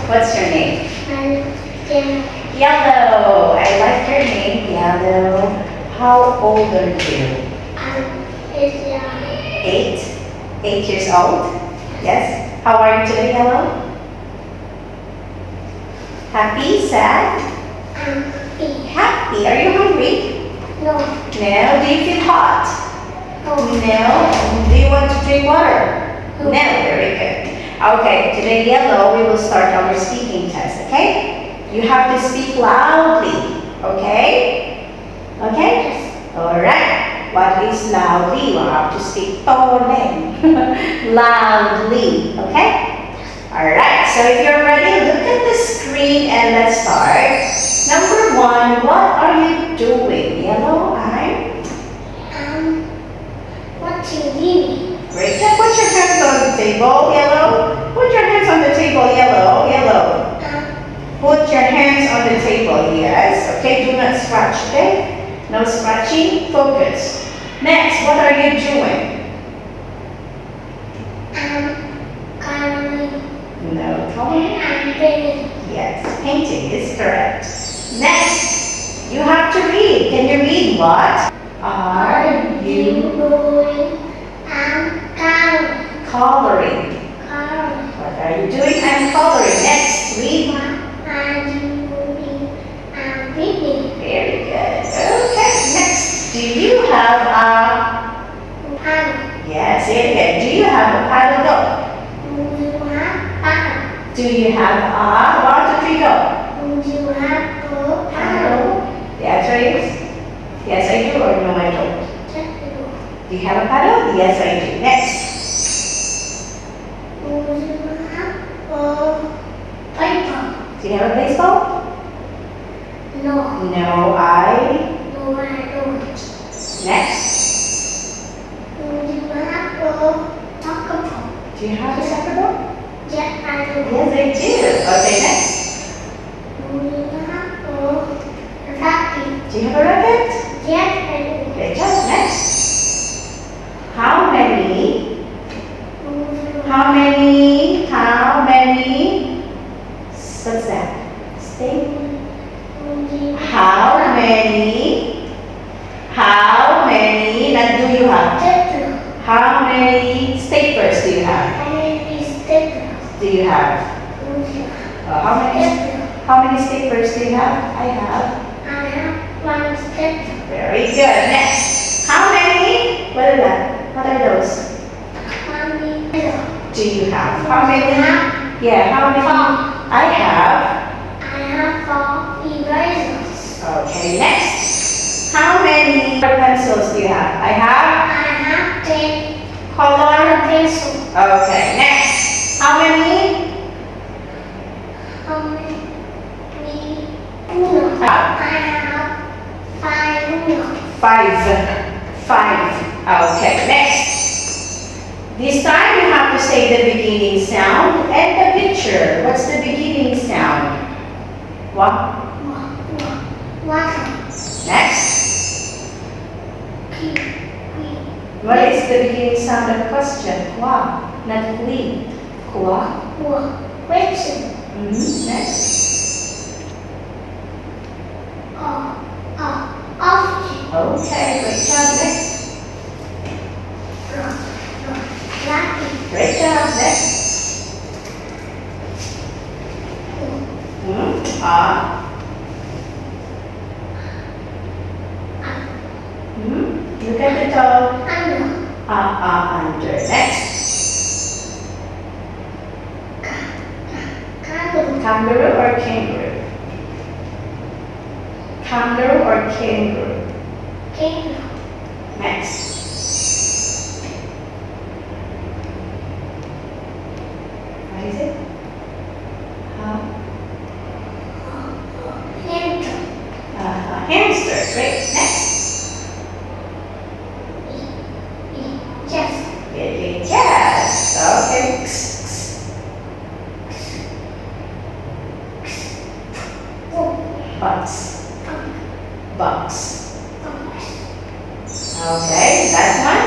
What's your name? Yellow. Yellow. I like your name, Yellow. How old are you? It's 8. 8 years old? Yes. How are you today, Yellow? Happy? Sad? Happy. Are you hungry? No. No. Do you feel hot? No. No. Do you want to drink water? No. Very good. Okay, today, Yellow, we will start our speaking test, okay? You have to speak loudly, okay? Okay? Alright. What is loudly? You have to speak tone. Loudly, okay? Alright, so if you're ready, look at the screen and let's start. Number 1, what are you doing? Yellow, I'm? Watching TV. Great job. Put your hands on the table, Yellow. Put your hands on the table, Yellow. Yellow. Put your hands on the table, yes. Okay, do not scratch, okay? No scratching. Focus. Next, what are you doing? Coloring. No coloring. Painting. Yes, painting is correct. Next, you have to read. Can you read what? Are you Coloring. coloring? What are you doing? I'm coloring. Next, read. Reading. Very good. Okay, next. Do you have a... Yes, say it again. Do you have a paddle? Go. Do you have a... 1, 2, 3, go. Paddle. The answer is... Yes, I do, or no, I don't. Do you have a paddle? Yes, I do. Next. Do you have a baseball? No. No, I... No, I don't. Next. Soccer. Do you have a soccer ball? Yes, I do. Yes, I do. Okay, next. Racket. Do you have a racket? Yes, I do. Great job. Next. How many? What's that? Stay. How many, not do you have? How many staplers do you have? Do you have? How many staplers do you have? I have. Very good. Next. How many? What are that? What are those? Do you have? How many? Yeah, how many? I have. Okay, next. How many pencils do you have? I have. Color. Okay, next. How many? Five. Okay, next. This time you have to say the beginning sound and the picture. What's the beginning sound? What? Next. What is the beginning sound of question? Kwa, not kwi. Kwa. Next. Okay, great job. Next. Great job. Next. Look at the toe. Under. Next. Kangaroo or kangaroo? Kangaroo or kangaroo? Next. What is it? Hamster. Great. Next. Yes. Okay. Bugs. Okay. Last one.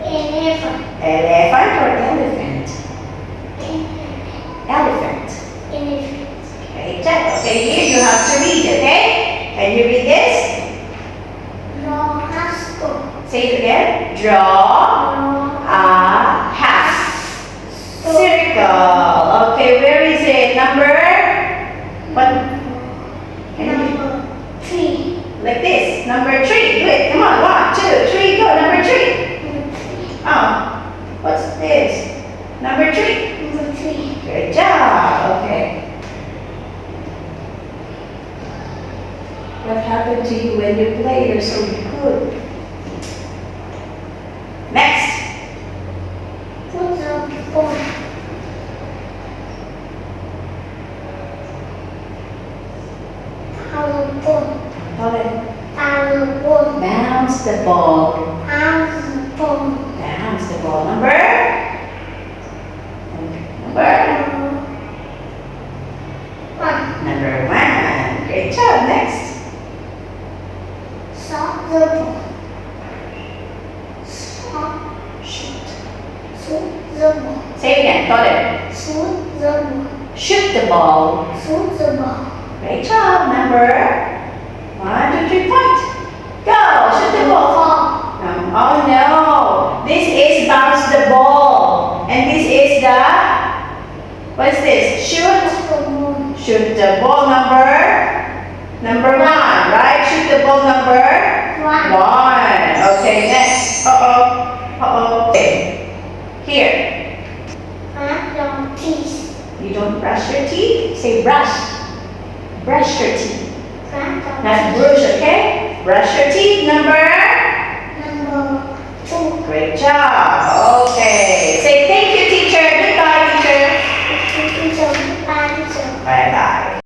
Elephant. Elephant or elephant? Draw a half circle. Okay, where is it? Number? What? Can you? Number 3. Like this. Number 3. Do it. Come on. 1, 2, 3. Go. Number 3. Oh, what's this? Number 3. Number 3. Good job. Okay. What happened to you when you play? You're so good. Next. Put the ball. Our ball. Hold it. Our ball. Bounce the ball. Our ball. Bounce the ball. Number? Number? 1. Number 1. Great job. Next. Stop the ball. Stop. Shoot. Shoot the ball. Say it again. Got it. Shoot the ball. Shoot the ball. Shoot the ball. Great job. Number 1, 2, 3, point. Go. Shoot the ball. Ball. Oh no. This is bounce the ball. And this is the, what is this? Shoot. The moon. Shoot the ball. Number 1, right? Shoot the ball. Number 1. Okay, next. Uh-oh. Okay. Here. Your teeth. You don't brush your teeth? Say brush. Brush your teeth. Not bruise, okay? Brush your teeth. Number? Number 2. Great job. Okay. Say thank you, teacher. Goodbye, teacher. Teacher. Bye-bye.